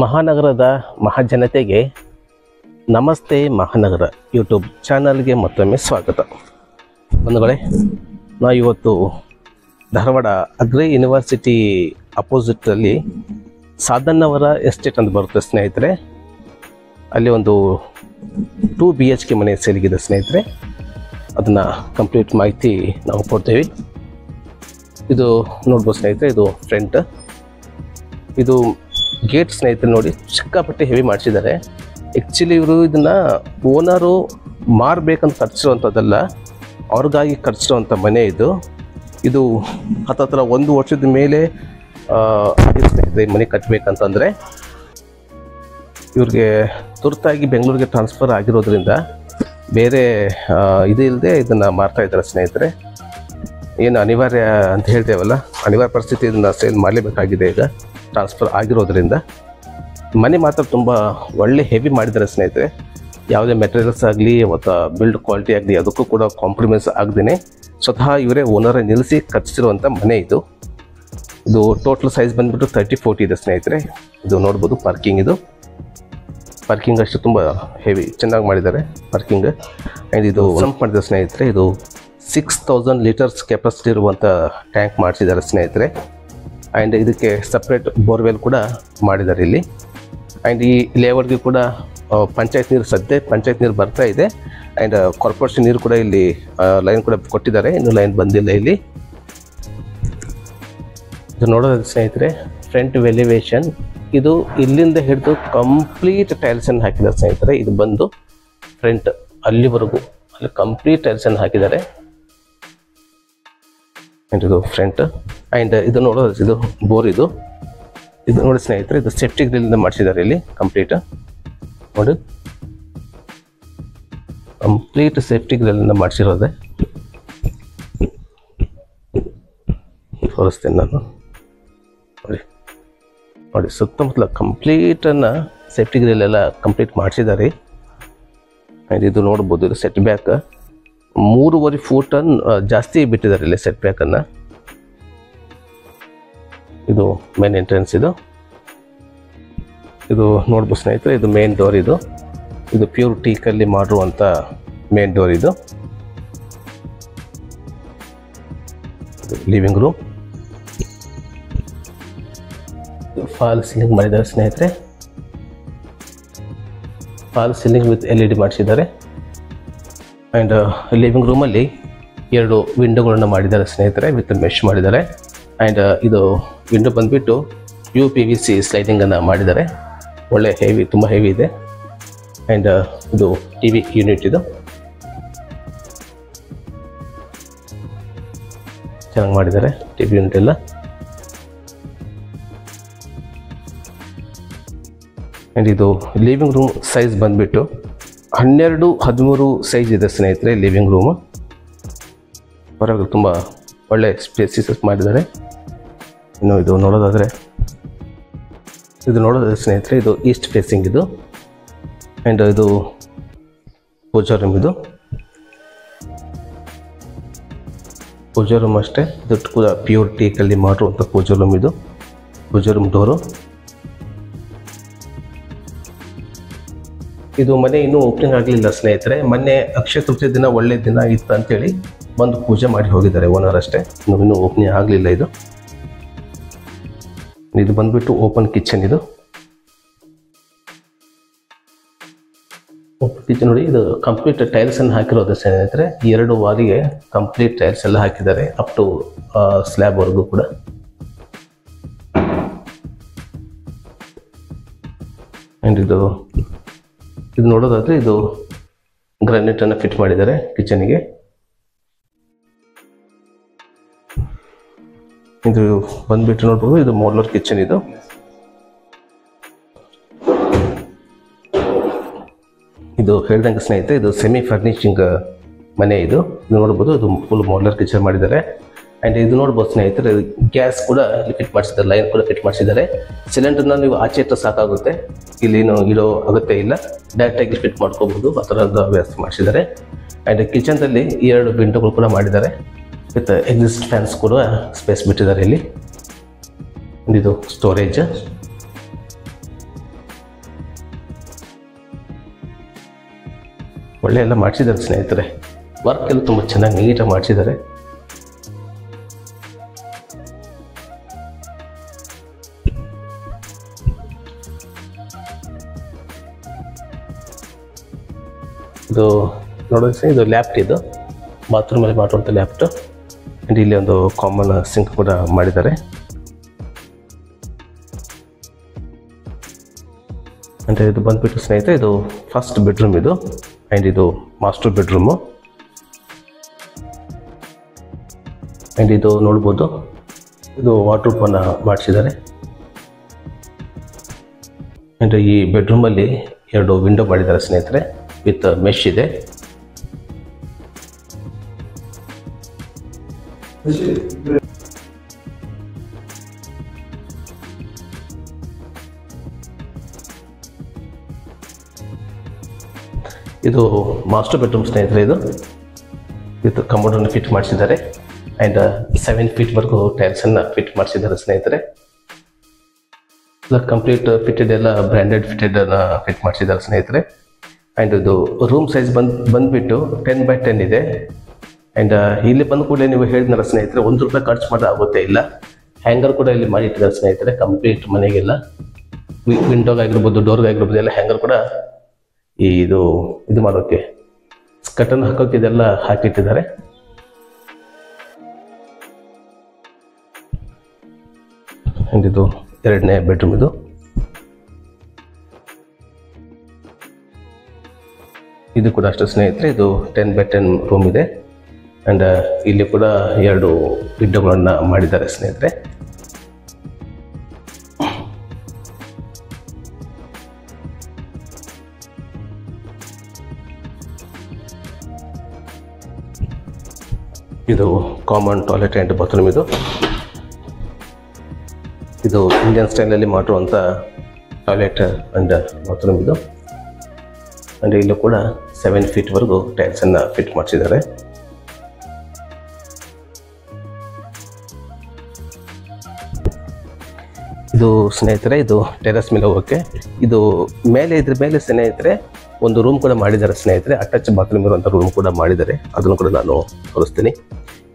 ಮಹಾನಗರದ ಮಹಾಜನತೆಗೆ ನಮಸ್ತೆ ಮಹಾನಗರ ಯೂಟ್ಯೂಬ್ ಚಾನಲ್ಗೆ ಮತ್ತೊಮ್ಮೆ ಸ್ವಾಗತ. ಬಂಧುಗಳೇ, ನಾವು ಇವತ್ತು ಧಾರವಾಡ ಅಗ್ರಿ ಯೂನಿವರ್ಸಿಟಿ ಅಪೋಸಿಟಲ್ಲಿ ಸಾಧನ್ನವರ ಎಸ್ಟೇಟ್ ಅಂತ ಬರುತ್ತೆ ಸ್ನೇಹಿತರೆ. ಅಲ್ಲಿ ಒಂದು 2 BHK ಮನೆ ಸೇಲಿಗಿದೆ ಸ್ನೇಹಿತರೆ. ಅದನ್ನು ಕಂಪ್ಲೀಟ್ ಮಾಹಿತಿ ನಾವು ಕೊಡ್ತೇವೆ. ಇದು ನೋಡ್ಬೋದು ಸ್ನೇಹಿತರೆ, ಇದು ಫ್ರಂಟ್. ಇದು ಗೇಟ್ ಸ್ನೇಹಿತರೆ ನೋಡಿ, ಸಿಕ್ಕಾಪಟ್ಟೆ ಹೆವಿ ಮಾಡಿಸಿದ್ದಾರೆ. ಆ್ಯಕ್ಚುಲಿ ಇವರು ಇದನ್ನು ಓನರು ಮಾರಬೇಕಂತ ಖರ್ಚಿರುವಂಥದ್ದಲ್ಲ, ಅವ್ರಿಗಾಗಿ ಖರ್ಚಿರುವಂಥ ಮನೆ ಇದು. ಇದು ಹತ್ತತ್ರ 1 ವರ್ಷದ ಮೇಲೆ ಸ್ನೇಹಿತರೆ ಈ ಮನೆ ಕಟ್ಟಬೇಕಂತಂದರೆ. ಇವ್ರಿಗೆ ತುರ್ತಾಗಿ ಬೆಂಗಳೂರಿಗೆ ಟ್ರಾನ್ಸ್ಫರ್ ಆಗಿರೋದ್ರಿಂದ ಬೇರೆ ಇದು ಇಲ್ಲದೆ ಇದನ್ನು ಮಾರ್ತಾ ಇದ್ದಾರೆ ಸ್ನೇಹಿತರೆ. ಏನು ಅನಿವಾರ್ಯ ಅಂತ ಹೇಳ್ತೇವಲ್ಲ, ಅನಿವಾರ್ಯ ಪರಿಸ್ಥಿತಿ ಇದನ್ನು ಸೇಲ್ ಮಾಡಲೇಬೇಕಾಗಿದೆ ಈಗ ಟ್ರಾನ್ಸ್ಫರ್ ಆಗಿರೋದ್ರಿಂದ. ಮನೆ ಮಾತ್ರ ತುಂಬ ಒಳ್ಳೆ ಹೆವಿ ಮಾಡಿದ್ದಾರೆ ಸ್ನೇಹಿತರೆ. ಯಾವುದೇ ಮೆಟೀರಿಯಲ್ಸ್ ಆಗಲಿ ಮತ್ತು ಬಿಲ್ಡ್ ಕ್ವಾಲಿಟಿ ಆಗಲಿ ಅದಕ್ಕೂ ಕೂಡ ಕಾಂಪ್ರಮೈಸ್ ಆಗದೇ ಸ್ವತಃ ಇವರೇ ಓನರೇ ನಿಲ್ಲಿಸಿ ಕಟ್ಟಿಸಿರುವಂಥ ಮನೆ ಇದು. ಇದು ಟೋಟಲ್ ಸೈಜ್ ಬಂದುಬಿಟ್ಟು 30-40 ಇದೆ ಸ್ನೇಹಿತರೆ. ಇದು ನೋಡ್ಬೋದು ಪಾರ್ಕಿಂಗ್. ಇದು ಪಾರ್ಕಿಂಗ್ ಅಷ್ಟು ತುಂಬ ಹೆವಿ ಚೆನ್ನಾಗಿ ಮಾಡಿದ್ದಾರೆ ಪಾರ್ಕಿಂಗ್. ಆ್ಯಂಡ್ ಇದು ಸಂಪ್ ಮಾಡಿದ್ದಾರೆ ಸ್ನೇಹಿತರೆ. ಇದು 6000 ಲೀಟರ್ಸ್ ಕೆಪಾಸಿಟಿ ಇರುವಂಥ ಟ್ಯಾಂಕ್ ಮಾಡಿಸಿದ್ದಾರೆ ಸ್ನೇಹಿತರೆ. ಆ್ಯಂಡ್ ಇದಕ್ಕೆ ಸಪ್ರೇಟ್ ಬೋರ್ವೆಲ್ ಕೂಡ ಮಾಡಿದ್ದಾರೆ ಇಲ್ಲಿ. ಆ್ಯಂಡ್ ಈ ಲೇಔಟ್ಗೆ ಕೂಡ ಪಂಚಾಯತ್ ನೀರು, ಸದ್ಯ ಪಂಚಾಯತ್ ನೀರು ಬರ್ತಾ ಇದೆ. ಆ್ಯಂಡ್ ಕಾರ್ಪೊರೇಷನ್ ನೀರು ಕೂಡ ಇಲ್ಲಿ ಲೈನ್ ಕೂಡ ಕೊಟ್ಟಿದ್ದಾರೆ, ಇನ್ನೂ ಲೈನ್ ಬಂದಿಲ್ಲ ಇಲ್ಲಿ. ಇದು ನೋಡೋದು ಸ್ನೇಹಿತರೆ ಫ್ರಂಟ್ ವೆಲಿವೇಶನ್. ಇದು ಇಲ್ಲಿಂದ ಹಿಡಿದು ಕಂಪ್ಲೀಟ್ ಟೈಲ್ಸನ್ನು ಹಾಕಿದ್ದಾರೆ ಸ್ನೇಹಿತರೆ. ಇದು ಬಂದು ಫ್ರಂಟ್ ಅಲ್ಲಿವರೆಗೂ ಅಲ್ಲಿ ಕಂಪ್ಲೀಟ್ ಟೈಲ್ಸನ್ನು ಹಾಕಿದ್ದಾರೆ. ಆ್ಯಂಡ್ ಇದು ಫ್ರಂಟ್. ಆ್ಯಂಡ್ ಇದು ನೋಡೋದು, ಇದು ಬೋರ್. ಇದು ನೋಡಿ ಸ್ನೇಹಿತರೆ, ಇದು ಸೇಫ್ಟಿ ಗ್ರಿಲ್ಲಿಂದ ಮಾಡಿಸಿದ್ದಾರೆ ಇಲ್ಲಿ ಕಂಪ್ಲೀಟ್. ನೋಡಿ, ಕಂಪ್ಲೀಟ್ ಸೇಫ್ಟಿ ಗ್ರಿಲ್ಲಿಂದ ಮಾಡಿಸಿರೋದೆ. ತೋರಿಸ್ತೇನೆ ನಾನು. ನೋಡಿ ಸುತ್ತಮುತ್ತಲ ಕಂಪ್ಲೀಟನ್ನು ಸೇಫ್ಟಿ ಗ್ರಿಲ್ ಎಲ್ಲ ಕಂಪ್ಲೀಟ್ ಮಾಡಿಸಿದ್ದಾರೆ. ಆ್ಯಂಡ್ ಇದು ನೋಡ್ಬೋದು, ಇದು ಸೆಟ್ ಬ್ಯಾಕ್ 3.5 ಫೂಟನ್ನು ಜಾಸ್ತಿ ಬಿಟ್ಟಿದ್ದಾರೆ ಇಲ್ಲಿ ಸೆಟ್ ಬ್ಯಾಕನ್ನು. ಇದು ಮೇನ್ ಎಂಟ್ರೆನ್ಸ್. ಇದು ನೋಡ್ಬೋದು ಸ್ನೇಹಿತರೆ, ಇದು ಮೇನ್ ಡೋರ್. ಇದು ಪ್ಯೂರ್ ಟೀಕಲ್ಲಿ ಮಾಡಿರುವಂಥ ಮೇನ್ ಡೋರ್. ಇದು ಲಿವಿಂಗ್ ರೂಮ್. ಫಾಲ್ ಸೀಲಿಂಗ್ ಮಾಡಿದ್ದಾರೆ ಸ್ನೇಹಿತರೆ. ಫಾಲ್ ಸೀಲಿಂಗ್ ವಿತ್ LED ಮಾಡಿಸಿದ್ದಾರೆ. ಆ್ಯಂಡ್ ಲಿವಿಂಗ್ ರೂಮಲ್ಲಿ 2 ವಿಂಡೋಗಳನ್ನು ಮಾಡಿದ್ದಾರೆ ಸ್ನೇಹಿತರೆ, ವಿತ್ ಮೆಶ್ ಮಾಡಿದ್ದಾರೆ. ಆ್ಯಂಡ್ ಇದು ವಿಂಡೋ ಬಂದುಬಿಟ್ಟು UPVC ಸ್ಲೈಡಿಂಗನ್ನು ಮಾಡಿದ್ದಾರೆ. ಒಳ್ಳೆ ಹೆವಿ, ತುಂಬ ಹೆವಿ ಇದೆ. ಆ್ಯಂಡ್ ಇದು TV ಯೂನಿಟ್. ಇದು ಚೆನ್ನಾಗಿ ಮಾಡಿದ್ದಾರೆ TV ಯೂನಿಟ್ ಎಲ್ಲ. ಆ್ಯಂಡ್ ಇದು ಲಿವಿಂಗ್ ರೂಮ್ ಸೈಜ್ ಬಂದುಬಿಟ್ಟು 12-13 ಸೈಜ್ ಇದೆ ಸ್ನೇಹಿತರೆ ಲಿವಿಂಗ್ ರೂಮು. ಹೊರಗೆ ತುಂಬ ಒಳ್ಳೆ ಸ್ಪೇಸಿಯಸ್ ಮಾಡಿದ್ದಾರೆ. ಇನ್ನು ಇದು ನೋಡೋದಾದರೆ ಸ್ನೇಹಿತರೆ, ಇದು ಈಸ್ಟ್ ಫೇಸಿಂಗ್. ಇದು ಆ್ಯಂಡ್ ಇದು ಪೂಜಾ ರೂಮ್. ಇದು ಪೂಜಾ ರೂಮ್ ಅಷ್ಟೇ, ಇದು ಕೂಡ ಪ್ಯೂರ್ ಟೀಕಲ್ಲಿ ಮಾಡಿರುವಂಥ ಪೂಜಾ ರೂಮ್. ಇದು ಪೂಜಾ ರೂಮ್ ಡೋರು. ಇದು ಮನೆ ಇನ್ನೂ ಓಪನಿಂಗ್ ಆಗಲಿಲ್ಲ ಸ್ನೇಹಿತರೆ. ಮೊನ್ನೆ ಅಕ್ಷಯ ತೃತೀಯ ದಿನ ಒಳ್ಳೆ ದಿನ ಇತ್ತು ಅಂತೇಳಿ ಬಂದು ಪೂಜೆ ಮಾಡಿ ಹೋಗಿದ್ದಾರೆ ಓನರ್ ಅಷ್ಟೇ. ಇನ್ನೂ ಓಪನಿಂಗ್ ಆಗಲಿಲ್ಲ. ಇದು ಬಂದುಬಿಟ್ಟು ಓಪನ್ ಕಿಚನ್. ಇದು ಕಿಚನ್ ನೋಡಿ, ಇದು ಕಂಪ್ಲೀಟ್ ಟೈಲ್ಸ್ ಅನ್ನು ಹಾಕಿರೋದು ಸ್ನೇಹಿತರೆ. 2 ವಾರಿಗೆ ಕಂಪ್ಲೀಟ್ ಟೈಲ್ಸ್ ಎಲ್ಲ ಹಾಕಿದ್ದಾರೆ, ಅಪ್ ಟು ಸ್ಲ್ಯಾಬ್ ವರೆಗೂ ಕೂಡ. ಆ್ಯಂಡ್ ಇದು ನೋಡೋದಾದ್ರೆ ಇದು ಗ್ರಾನೈಟ್ ಅನ್ನು ಫಿಟ್ ಮಾಡಿದ್ದಾರೆ ಕಿಚನ್ಗೆ. ಇದು ಬಂದ್ಬಿಟ್ಟು ನೋಡ್ಬೋದು, ಇದು ಮಾಡ್ಯುಲರ್ ಕಿಚನ್. ಇದು ಹೇಳ್ದಂಗೆ ಸ್ನೇಹಿತರೆ, ಇದು ಸೆಮಿ ಫರ್ನಿಶಿಂಗ್ ಮನೆ. ಇದು ನೋಡ್ಬೋದು, ಇದು ಫುಲ್ ಮಾಡ್ಯುಲರ್ ಕಿಚನ್ ಮಾಡಿದ್ದಾರೆ. ಆ್ಯಂಡ್ ಇದು ನೋಡ್ಬೋದು ಸ್ನೇಹಿತರೆ, ಗ್ಯಾಸ್ ಕೂಡ ಇಲ್ಲಿ ಫಿಟ್ ಮಾಡಿಸಿದ್ದಾರೆ, ಲೈನ್ ಕೂಡ ಫಿಟ್ ಮಾಡಿಸಿದ್ದಾರೆ. ಸಿಲಿಂಡರ್ನ ನೀವು ಆಚೆ ಇಟ್ಟರೆ ಸಾಕಾಗುತ್ತೆ, ಇಲ್ಲಿ ಇಡೋ ಅಗತ್ಯ ಇಲ್ಲ, ಡೈರೆಕ್ಟಾಗಿ ಫಿಟ್ ಮಾಡ್ಕೋಬಹುದು, ಆ ಥರದ ವ್ಯವಸ್ಥೆ ಮಾಡಿಸಿದ್ದಾರೆ. ಆ್ಯಂಡ್ ಕಿಚನ್ದಲ್ಲಿ 2 ವಿಂಡೋಗಳು ಕೂಡ ಮಾಡಿದ್ದಾರೆ, ವಿತ್ ಎಕ್ಸಿಸ್ಟ್ ಫ್ಯಾನ್ಸ್ ಕೂಡ ಸ್ಪೇಸ್ ಬಿಟ್ಟಿದ್ದಾರೆ ಇಲ್ಲಿ. ಇದು ಸ್ಟೋರೇಜ್. ಒಳ್ಳೆ ಎಲ್ಲ ಮಾಡಿಸಿದ್ದಾರೆ ಸ್ನೇಹಿತರೆ, ವರ್ಕ್ ಎಲ್ಲ ತುಂಬ ಚೆನ್ನಾಗಿ ನೀಟಾಗಿ ಮಾಡಿಸಿದ್ದಾರೆ. ಇದು ನೋಡೋದು, ಇದು ಲ್ಯಾಪ್ಟ್, ಇದು ಬಾತ್ರೂಮಲ್ಲಿ ಮಾಡುವಂಥ ಲ್ಯಾಪ್ಟ್. ಆ್ಯಂಡ್ ಇಲ್ಲಿ ಒಂದು ಕಾಮನ್ ಸಿಂಕ್ ಕೂಡ ಮಾಡಿದ್ದಾರೆ. ಅಂದರೆ ಇದು ಬಂದುಬಿಟ್ಟು ಸ್ನೇಹಿತರೆ, ಇದು ಫಸ್ಟ್ ಬೆಡ್ರೂಮ್ ಇದು. ಆ್ಯಂಡ್ ಇದು ಮಾಸ್ಟರ್ ಬೆಡ್ರೂಮು. ಆ್ಯಂಡ್ ಇದು ನೋಡ್ಬೋದು, ಇದು ವಾರ್ಡ್ರೋಬನ್ನು ಮಾಡಿಸಿದ್ದಾರೆ. ಆ್ಯಂಡ್ ಈ ಬೆಡ್ರೂಮಲ್ಲಿ 2 ವಿಂಡೋ ಮಾಡಿದ್ದಾರೆ ಸ್ನೇಹಿತರೆ, ವಿತ್ ಮೆಶ್ ಇದೆ. ಇದು ಮಾಸ್ಟರ್ ಬೆಡ್ರೂಮ್ ಸ್ನೇಹಿತರೆ, ಇದು ವಿತ್ ಕಮೋಡನ್ನು ಫಿಟ್ ಮಾಡಿಸಿದ್ದಾರೆ. ಆ್ಯಂಡ್ 7 ಫೀಟ್ವರೆಗೂ ಟೈಲ್ಸನ್ನು ಫಿಟ್ ಮಾಡಿಸಿದ್ದಾರೆ ಸ್ನೇಹಿತರೆ. ಕಂಪ್ಲೀಟ್ ಫಿಟೆಡ್ ಎಲ್ಲ ಬ್ರ್ಯಾಂಡೆಡ್ ಫಿಟೆಡನ್ನು ಫಿಟ್ ಮಾಡಿಸಿದ್ದಾರೆ ಸ್ನೇಹಿತರೆ. ಆ್ಯಂಡ್ ಇದು ರೂಮ್ ಸೈಜ್ ಬಂದುಬಿಟ್ಟು 10x10 ಇದೆ. ಆ್ಯಂಡ್ ಇಲ್ಲಿ ಬಂದ ಕೂಡಲೇ ನೀವು ಹೇಳಿದ್ನಲ್ಲ ಸ್ನೇಹಿತರೆ, ₹1 ಖರ್ಚು ಮಾಡೋದು ಆಗುತ್ತೆ ಇಲ್ಲ. ಹ್ಯಾಂಗರ್ ಕೂಡ ಇಲ್ಲಿ ಮಾಡಿಟ್ಟಿದ್ದಾರೆ ಸ್ನೇಹಿತರೆ, ಕಂಪ್ಲೀಟ್ ಮನೆಗೆಲ್ಲ, ವಿಂಡೋಗಾಗಿರ್ಬೋದು, ಡೋರ್ಗಾಗಿರ್ಬೋದು, ಎಲ್ಲ ಹ್ಯಾಂಗರ್ ಕೂಡ ಇದು ಮಾಡೋಕ್ಕೆ, ಸ್ಕರ್ಟನ್ನು ಹಾಕೋಕೆ ಇದೆಲ್ಲ ಹಾಕಿಟ್ಟಿದ್ದಾರೆ. ಆ್ಯಂಡ್ ಇದು 2ನೇ ಬೆಡ್ರೂಮ್. ಇದು ಕೂಡ ಅಷ್ಟು ಸ್ನೇಹಿತರೆ, ಇದು 10x10 ರೂಮ್ ಇದೆ. ಆ್ಯಂಡ್ ಇಲ್ಲಿ ಕೂಡ 2 ವಿಂಡೋಗಳನ್ನು ಮಾಡಿದ್ದಾರೆ ಸ್ನೇಹಿತರೆ. ಇದು ಕಾಮನ್ ಟಾಯ್ಲೆಟ್ ಆ್ಯಂಡ್ ಬಾತ್ರೂಮ್. ಇದು ಇಂಡಿಯನ್ ಸ್ಟೈಲಲ್ಲಿ ಮಾಡಿರುವಂಥ ಟಾಯ್ಲೆಟ್ ಆ್ಯಂಡ್ ಬಾತ್ರೂಮ್ ಇದು. ಆ್ಯಂಡ್ ಇಲ್ಲೂ ಕೂಡ 7 ಫೀಟ್ವರೆಗೂ ಟೈಲ್ಸನ್ನು ಫಿಟ್ ಮಾಡಿಸಿದ್ದಾರೆ. ಇದು ಸ್ನೇಹಿತರೆ, ಇದು ಟೆರೆಸ್ ಮೇಲೆ ಹೋಗೋಕ್ಕೆ. ಇದು ಇದ್ರ ಮೇಲೆ ಸ್ನೇಹಿತರೆ ಒಂದು ರೂಮ್ ಕೂಡ ಮಾಡಿದ್ದಾರೆ ಸ್ನೇಹಿತರೆ, ಅಟ್ಯಾಚ್ ಬಾತ್ರೂಮ್ ಇರುವಂಥ ರೂಮ್ ಕೂಡ ಮಾಡಿದ್ದಾರೆ. ಅದನ್ನು ಕೂಡ ನಾನು ತೋರಿಸ್ತೀನಿ.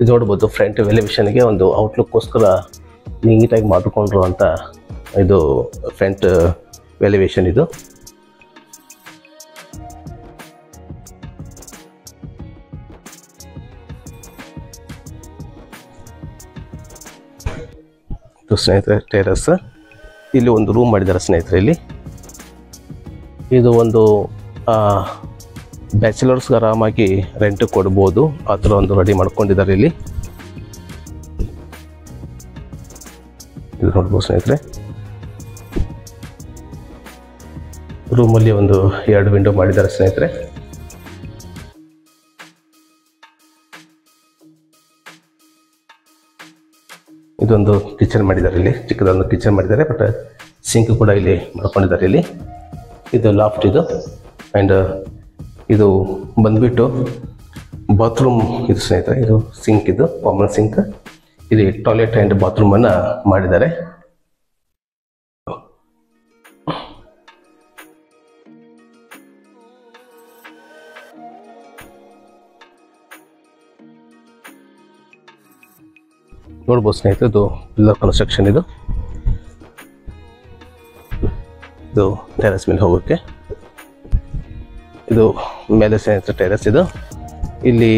ಇದು ನೋಡ್ಬೋದು, ಫ್ರಂಟ್ ಎಲಿವೇಷನ್ಗೆ ಒಂದು ಔಟ್ಲುಕ್ಕೋಸ್ಕರ ನೀಟಾಗಿ ಮಾಡಿಕೊಂಡಿರುವಂಥ ಇದು ಫ್ರಂಟ್ ಎಲಿವೇಷನ್. ಇದು ಸ್ನೇಹಿತರೆ ಟೆರೆಸ್. ಇಲ್ಲಿ ಒಂದು ರೂಮ್ ಮಾಡಿದ್ದಾರೆ ಸ್ನೇಹಿತರೆ. ಇದು ಒಂದು ಬ್ಯಾಚುಲರ್ಸ್ಗೆ ಆರಾಮಾಗಿ ರೆಂಟ್ ಕೊಡ್ಬೋದು, ಆ ಥರ ಒಂದು ರೆಡಿ ಮಾಡ್ಕೊಂಡಿದ್ದಾರೆ ಇಲ್ಲಿ. ಇದು ನೋಡ್ಬೋದು ಸ್ನೇಹಿತರೆ, ರೂಮಲ್ಲಿ ಒಂದು 2 ವಿಂಡೋ ಮಾಡಿದ್ದಾರೆ ಸ್ನೇಹಿತರೆ. ಇದೊಂದು ಕಿಚನ್ ಮಾಡಿದ್ದಾರೆ, ಇಲ್ಲಿ ಚಿಕ್ಕದೊಂದು ಕಿಚನ್ ಮಾಡಿದ್ದಾರೆ, ಬಟ್ ಸಿಂಕ್ ಕೂಡ ಇಲ್ಲಿ ಮಾಡ್ಕೊಂಡಿದ್ದಾರೆ ಇಲ್ಲಿ. ಇದು ಲಾಫ್ಟ್ ಇದು. ಆ್ಯಂಡ್ ಇದು ಬಂದ್ಬಿಟ್ಟು ಬಾತ್ರೂಮ್ ಇದು ಸ್ನೇಹಿತರೆ. ಇದು ಸಿಂಕ್, ಇದು ಕಾಮನ್ ಸಿಂಕ್. ಇಲ್ಲಿ ಟಾಯ್ಲೆಟ್ ಆ್ಯಂಡ್ ಬಾತ್ರೂಮನ್ನು ಮಾಡಿದ್ದಾರೆ. ನೋಡ್ಬೋದು ಸ್ನೇಹಿತರೆ, ಇದು ಪಿಲ್ಲರ್ ಕನ್ಸ್ಟ್ರಕ್ಷನ್. ಇದು ಟೆರೆಸ್ ಮೇಲೆ ಹೋಗೋಕ್ಕೆ. ಇದು ಮೇಲೆ ಸ್ನೇಹಿತರೆ ಟೆರೆಸ್ ಇದು. ಇಲ್ಲಿ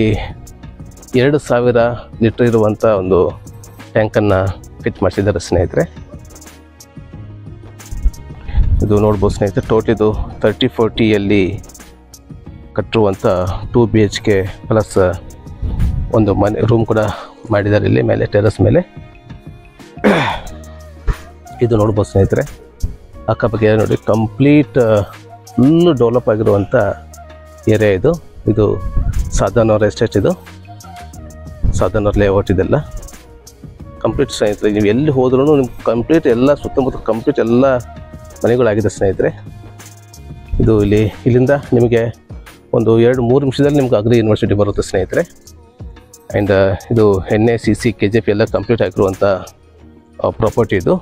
2000 ಲೀಟರ್ ಇರುವಂಥ ಒಂದು ಟ್ಯಾಂಕನ್ನು ಫಿಟ್ ಮಾಡಿಸಿದ್ದಾರೆ ಸ್ನೇಹಿತರೆ. ಇದು ನೋಡ್ಬೋದು ಸ್ನೇಹಿತರೆ, ಟೋಟಿದು 30-40ಯಲ್ಲಿ ಕಟ್ಟಿರುವಂಥ 2 BHK ಪ್ಲಸ್ ಒಂದು ಮನೆ ರೂಮ್ ಕೂಡ ಮಾಡಿದ್ದಾರೆ ಇಲ್ಲಿ ಮೇಲೆ ಟೆರೆಸ್ ಮೇಲೆ. ಇದು ನೋಡ್ಬೋದು ಸ್ನೇಹಿತರೆ, ಅಕ್ಕಪಕ್ಕ ನೋಡಿ ಕಂಪ್ಲೀಟ್ ಫುಲ್ಲು ಡೆವಲಪ್ ಆಗಿರುವಂಥ ಏರಿಯಾ ಇದು. ಇದು ಸಾಧನವ್ರ ಎಸ್ಟೇಟ್, ಇದು ಸಾಧನವ್ರ ಲೇಔಟ್ ಇದೆಲ್ಲ ಕಂಪ್ಲೀಟ್ ಸ್ನೇಹಿತರೆ. ನೀವು ಎಲ್ಲಿ ಹೋದ್ರೂ ನಿಮ್ಗೆ ಕಂಪ್ಲೀಟ್ ಎಲ್ಲ ಸುತ್ತಮುತ್ತ ಕಂಪ್ಲೀಟ್ ಎಲ್ಲ ಮನೆಗಳಾಗಿದೆ ಸ್ನೇಹಿತರೆ. ಇದು ಇಲ್ಲಿಂದ ನಿಮಗೆ ಒಂದು 2-3 ನಿಮಿಷದಲ್ಲಿ ನಿಮ್ಗೆ ಅಗ್ರಿ ಯೂನಿವರ್ಸಿಟಿ ಬರುತ್ತೆ ಸ್ನೇಹಿತರೆ. ಆ್ಯಂಡ್ ಇದು NACC KJP ಎಲ್ಲ ಕಂಪ್ಲೀಟ್ ಆಗಿರುವಂಥ ಪ್ರಾಪರ್ಟಿ ಇದು.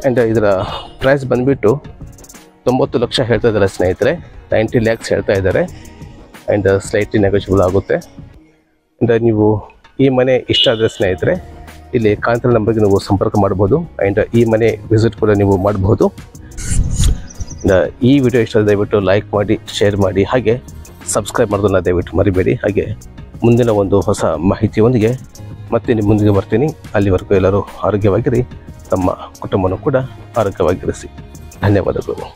ಆ್ಯಂಡ್ ಇದರ ಪ್ರೈಸ್ ಬಂದುಬಿಟ್ಟು 90 ಲಕ್ಷ ಹೇಳ್ತಾ ಇದ್ದಾರೆ ಸ್ನೇಹಿತರೆ. 90 lakhs ಹೇಳ್ತಾ ಇದ್ದಾರೆ. ಆ್ಯಂಡ್ ಸ್ಲೈಟ್ಲಿ ನೆಗೋಷಿಯಬಲ್ ಆಗುತ್ತೆ. ಆ್ಯಂಡ್ ನೀವು ಈ ಮನೆ ಇಷ್ಟ ಆದರೆ ಸ್ನೇಹಿತರೆ ಇಲ್ಲಿ ಕಾಂತಾರ ನಂಬರ್ಗೆ ನೀವು ಸಂಪರ್ಕ ಮಾಡ್ಬೋದು. ಆ್ಯಂಡ್ ಈ ಮನೆ ವಿಸಿಟ್ ಕೂಡ ನೀವು ಮಾಡ್ಬೋದು. ಈ ವಿಡಿಯೋ ಇಷ್ಟ ದಯವಿಟ್ಟು ಲೈಕ್ ಮಾಡಿ, ಶೇರ್ ಮಾಡಿ, ಹಾಗೆ ಸಬ್ಸ್ಕ್ರೈಬ್ ಮಾಡೋದನ್ನು ದಯವಿಟ್ಟು ಮರಿಬೇಡಿ. ಹಾಗೆ ಮುಂದಿನ ಒಂದು ಹೊಸ ಮಾಹಿತಿಯೊಂದಿಗೆ ಮತ್ತೆ ನಿಮ್ಮ ಮುಂದಿಗೆ ಬರ್ತೀನಿ. ಅಲ್ಲಿವರೆಗೂ ಎಲ್ಲರೂ ಆರೋಗ್ಯವಾಗಿರಿ, ತಮ್ಮ ಕುಟುಂಬನೂ ಕೂಡ ಆರೋಗ್ಯವಾಗಿರಿಸಿ. ಧನ್ಯವಾದಗಳು.